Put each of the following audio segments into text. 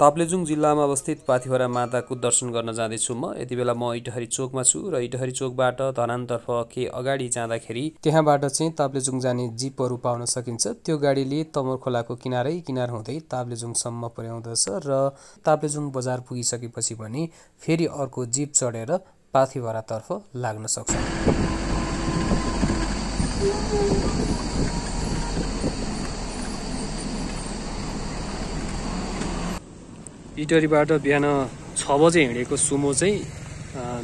ताप्लेजुङ जिल्लामा अवस्थित पाथिभरा माताको दर्शन गर्न जाँदैछु म। यति बेला म इटहरी चोकमा छु र इटहरी चोकबाट धरानतर्फ के अगाडि जाँदाखेरि त्यहाँबाट चाहिँ ताप्लेजुङ जाने जिपहरू पाउन सकिन्छ। त्यो गाडीले तमोर खोलाको किनार हुँदै ताप्लेजुङसम्म पुर्याउँदछ र ताप्लेजुङ बजार पुगिसकेपछि भने फेरि अर्को जिप चढेर पाथिभरातर्फ लाग्न सक्छ। इटहरीबाट बिहान 6 बजे हिँडेको सुमो चाहिँ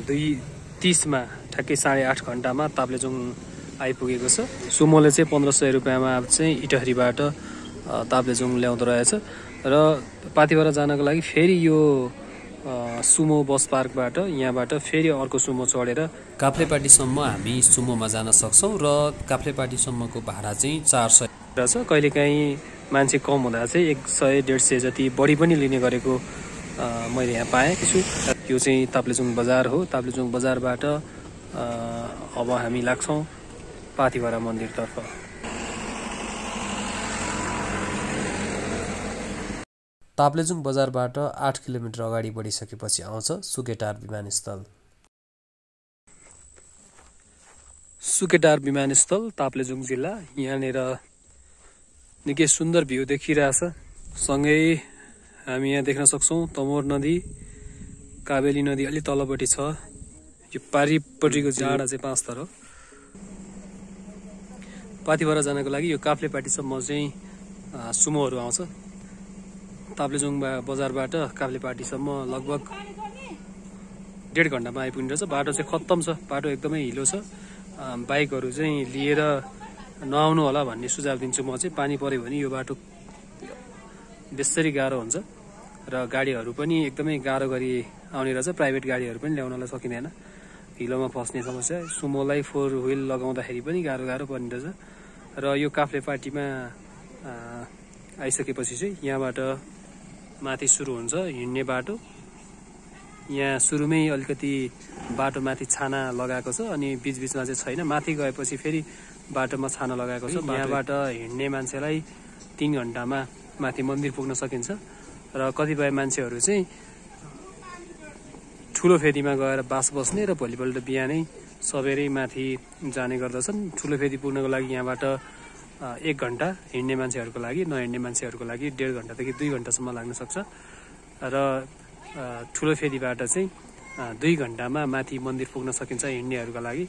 2:30 मा ठ्याक्कै 8.5 घण्टामा ताप्लेजुङ आइपुगेको छ। सुमोले चाहिँ 1500 रुपियाँमा चाहिँ इटहरीबाट ताप्लेजुङ ल्याउँदो रहेछ र पाथिभरा जानको लागि फेरि यो सुमो बस पार्कबाट यहाँबाट फेरि अर्को सुमो चढेर काफ्लेपाटीसम्म हामी सुमोमा जान सक्छौँ र काफ्लेपाटीसम्मको भाडा चाहिँ 400 रहेछ। कहिलेकाहीँ मान्छे कम हुँदा चाहिँ 100-150 जति बढी पनि लिने गरेको मैले यहाँ पाएँ छु। यो चाहिँ ताप्लेजुङ बजार हो। ताप्लेजुङ बजारबाट अब हामी लाग्छौँ पाथिभरा मन्दिरतर्फ। ताप्लेजुङ बजारबाट 8 किलोमिटर अगाडि बढिसकेपछि आउँछ सुकेटार विमानस्थल। सुकेटार विमानस्थल ताप्लेजुङ जिल्ला। यहाँनिर निकै सुन्दर भ्यू देखिरहेछ। सँगै हामी यहाँ देख्न सक्छौँ तमोर नदी, काबेली नदी अलि तलपट्टि छ। यो पारिपट्टिको डाँडा चाहिँ 5 थर हो। पाथिभरा जानको लागि यो काफ्लेपाटीसम्म चाहिँ सुमोहरू आउँछ। ताप्लेजुङ बजारबाट काफ्लेपाटीसम्म लगभग 1.5 घण्टामा आइपुग्ने रहेछ। बाटो चाहिँ खत्तम छ, बाटो एकदमै हिलो छ। बाइकहरू चाहिँ लिएर नआउनु होला भन्ने सुझाव दिन्छु म चाहिँ। पानी पर्यो भने यो बाटो बेसरी गाह्रो हुन्छ र गाडीहरू पनि एकदमै गाह्रो गरी आउने रहेछ। प्राइभेट गाडीहरू पनि ल्याउनलाई सकिँदैन, हिलोमा फस्ने समस्या। सुमोलाई 4 व्हिल लगाउँदाखेरि पनि गाह्रो पर्ने रहेछ। र यो काफ्लेपाटीमा आइसकेपछि चाहिँ यहाँबाट माथि सुरु हुन्छ हिँड्ने बाटो। यहाँ सुरुमै अलिकति बाटो माथि छाना लगाएको छ अनि बीचमा चाहिँ छैन। माथि गएपछि फेरि बाटोमा छाना लगाएको छ। यहाँबाट हिँड्ने मान्छेलाई 3 घण्टामा माथि मन्दिर पुग्न सकिन्छ र कतिपय मान्छेहरू चाहिँ ठुलो फेदीमा गएर बास बस्ने र भोलिपल्ट बिहानै सबेरै माथि जाने गर्दछन्। ठुलो फेदी पुग्नको लागि यहाँबाट 1 घण्टा, हिँड्ने मान्छेहरूको लागि, नहिँड्ने मान्छेहरूको लागि 1.5 घण्टादेखि 2 घण्टासम्म लाग्न सक्छ र ठुलो फेदीबाट चाहिँ 2 घण्टामा माथि मन्दिर पुग्न सकिन्छ हिँड्नेहरूका लागि।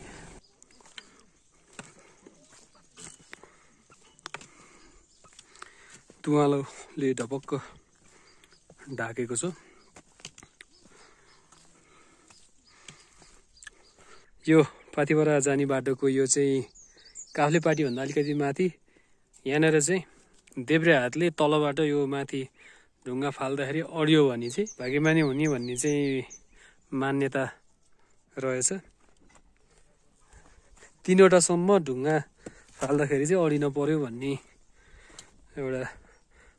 तुवालोले ढपक्क ढाकेको छ। यो पाथिभरा जाने बाटोको यो चाहिँ काफ्लेपाटी भन्दा अलिकति माथि। यहाँनिर चाहिँ देब्रे हातले तलबाट यो माथि ढुङ्गा फाल्दाखेरि अडियो भने चाहिँ भाग्यमानी हुने भन्ने चाहिँ मान्यता रहेछ। 3वटासम्म ढुङ्गा फाल्दाखेरि चाहिँ अडिन पर्यो भन्ने एउटा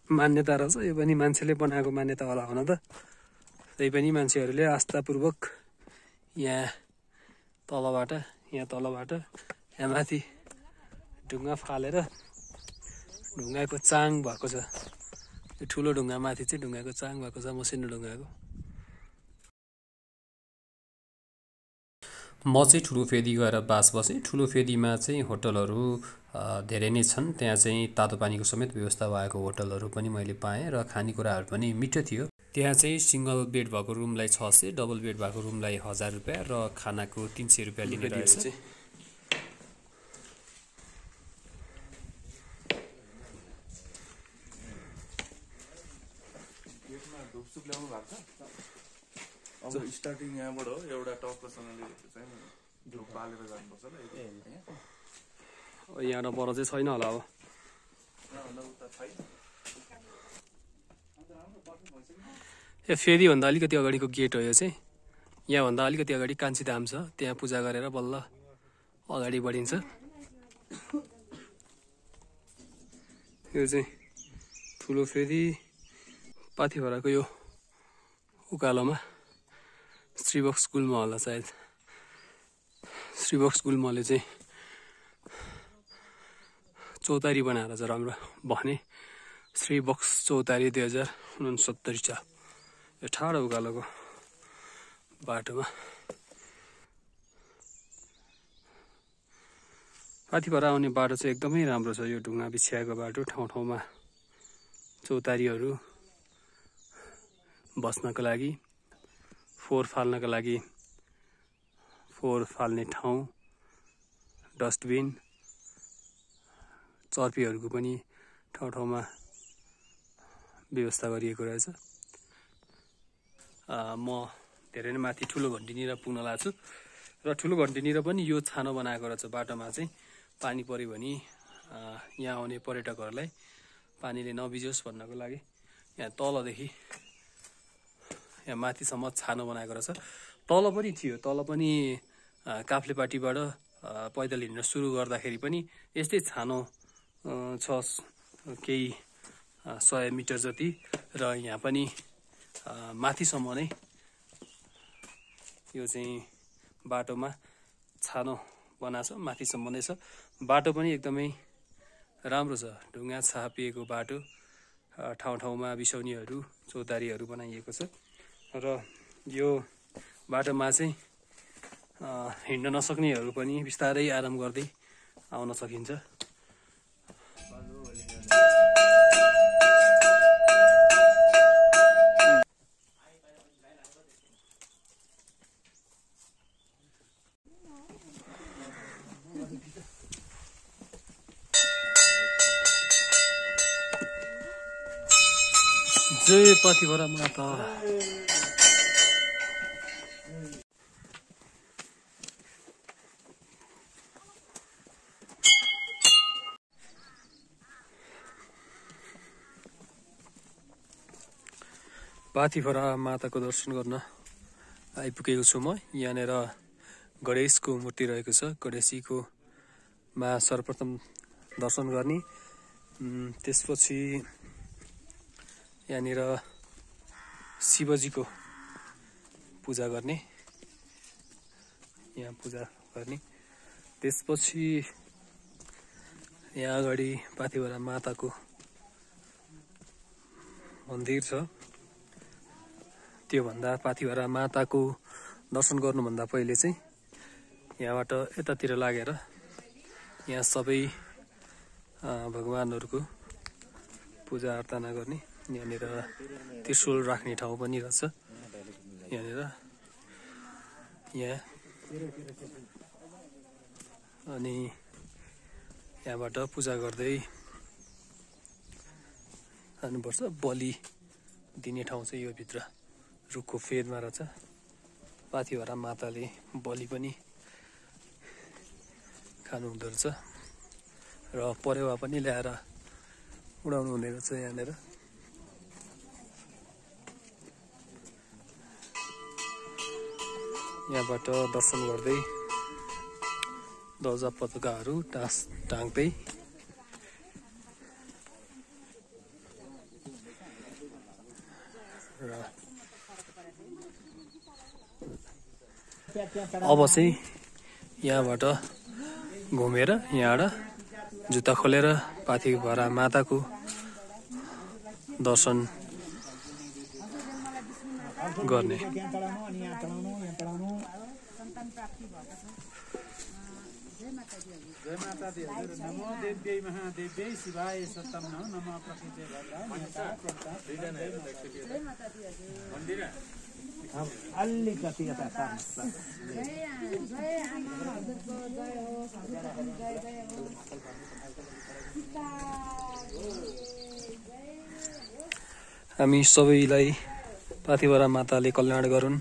मान्यता रहेछ। यो पनि मान्छेले बनाएको मान्यता होला हुन त। त्यही पनि मान्छेहरूले आस्थापूर्वक यहाँ तलबाट यहाँ माथि ढुङ्गा फालेर ढुङ्गाको चाङ भएको छ। यो ठुलो ढुङ्गा माथि चाहिँ ढुङ्गाको चाङ भएको छ, मसिनो ढुङ्गाको। म चाहिँ ठुलो फेदी गएर बास बसेँ। ठुलो फेदीमा चाहिँ होटलहरू धेरै नै छन्। त्यहाँ चाहिँ तातो पानीको समेत व्यवस्था भएको होटलहरू पनि मैले पाएँ र खानेकुराहरू पनि मिठो थियो। त्यहाँ चाहिँ सिङ्गल बेड भएको रुमलाई 600, डबल बेड भएको रुमलाई 1000 रुपियाँ र खानाको 300 रुपियाँ लिने रहेछ। अब स्टार्टिङ यहाँबाट हो, एउटा टक्कसँगले चाहिँ धुप बालेर जानुपर्छ ल। यहाँ पर चाहिँ छैन होला। अब यो फेदीभन्दा अलिकति अगाडिको गेट हो। यो चाहिँ यहाँभन्दा अलिकति अगाडि कान्छी धाम छ, त्यहाँ पूजा गरेर बल्ल अगाडि बढिन्छ। यो चाहिँ ठुलो फेदी पाथिभराको यो उकालोमा श्रीबक्स गुल्म होला सायद। श्रीबक्स गुल्मले चाहिँ चौतारी बनाएर चाहिँ राम्रो भने श्रीबक्स चौतारी 2069 छ। यो ठाडो उकालोको बाटोमा पाथिभरा आउने बाटो चाहिँ एकदमै राम्रो छ। यो ढुङ्गा बिछ्याएको बाटो, ठाउँ ठाउँमा चौतारीहरू बस्नको लागि, फोहोर फाल्नका लागि फोहोर फाल्ने ठाउँ, डस्टबिन, चर्पीहरूको पनि ठाउँ ठाउँमा व्यवस्था गरिएको रहेछ। म धेरै नै माथि ठुलो घन्टीनिर पुग्न लाग्छु र ठुलो घन्टीनिर पनि यो छानो बनाएको रहेछ। बाटोमा चाहिँ पानी पर्यो भने यहाँ आउने पर्यटकहरूलाई पानीले नभिजोस् भन्नको लागि यहाँ तलदेखि यहाँ माथिसम्म छानो बनाएको रहेछ। तल पनि थियो, तल पनि काफ्लेपाटीबाट पैदल हिँड्न सुरु गर्दाखेरि पनि यस्तै छानो छ, केही 100 मिटर जति, र यहाँ पनि माथिसम्म नै यो चाहिँ बाटोमा छानो बनाएको छ, माथिसम्म नै छ। बाटो पनि एकदमै राम्रो छ, ढुङ्गा छापिएको बाटो, ठाउँ ठाउँमा बिसौनीहरू, चौतारीहरू बनाइएको छ। र यो बाटोमा चाहिँ हिँड्न नसक्नेहरू पनि बिस्तारै आराम गर्दै आउन सकिन्छ। जय पाथिभरा माता। पाथिभरा माताको दर्शन गर्न आइपुगेको छु म। यहाँनिर गणेशको मूर्ति रहेको छ। गणेशजीको मा सर्वप्रथम दर्शन गर्ने, त्यसपछि यहाँनिर शिवजीको पूजा गर्ने, यहाँ पूजा गर्ने, त्यसपछि यहाँ अगाडि पाथिभरा माताको मन्दिर छ। त्योभन्दा पाथिभरा माताको दर्शन गर्नुभन्दा पहिले चाहिँ यहाँबाट यतातिर लागेर यहाँ सबै भगवानहरूको पूजा अर्चना गर्ने। यहाँनिर त्रिशूल राख्ने ठाउँ पनि रहेछ। यहाँनिर यहाँ अनि यहाँबाट पूजा गर्दै जानुपर्छ। बलि दिने ठाउँ चाहिँ यो भित्र रुखको फेदमा रहेछ। पाथिभरा माताले बलि पनि खानु हुँदो रहेछ र परेवा पनि ल्याएर उडाउनु हुने रहेछ। यहाँनिर यहाँबाट दर्शन गर्दै ध्वजा पताकाहरू टाङ्दै र अब चाहिँ यहाँबाट घुमेर यहाँबाट जुत्ता खोलेर पाथिभरा माताको दर्शन गर्ने। जय माता दी। नमो देव्यै महादेव्यै शिवाय सत्यम नमः प्रकृते अलिकति यता हामी सबैलाई पाथिभरा माताले कल्याण गरून्।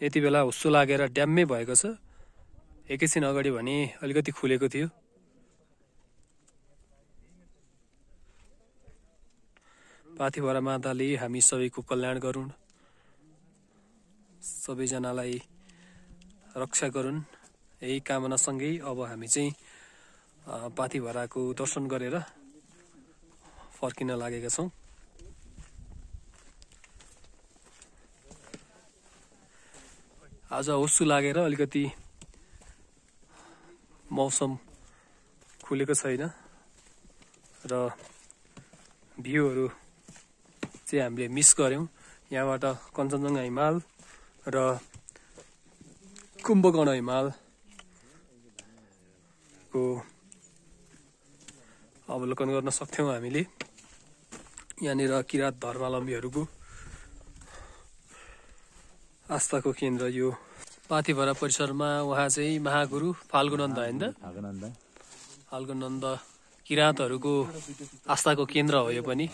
यति बेला हुस्सो लागेर ड्याम्मै भएको छ। एकैछिन अगाडि भने अलिकति खुलेको थियो। पाथिभरा माताले हामी सबैको कल्याण गरून्, सबैजनालाई रक्षा गरून्, यही कामनासँगै अब हामी चाहिँ पाथिभराको दर्शन गरेर फर्किन लागेका छौँ। आज हुस्सु लागेर अलिकति मौसम खुलेको छैन र भ्यूहरू चाहिँ हामीले मिस गर्यौँ। यहाँबाट कञ्चनजङ्घा हिमाल र कुम्भकर्ण हिमालको अवलोकन गर्न सक्थ्यौँ हामीले। यहाँनिर किराँत धर्मावलम्बीहरूको आस्थाको केन्द्र यो पाथिभरा परिसरमा। उहाँ चाहिँ महागुरु फाल्गुनन्द होइन त? फाल्गुनन्द किराँतहरूको आस्थाको केन्द्र हो यो पनि।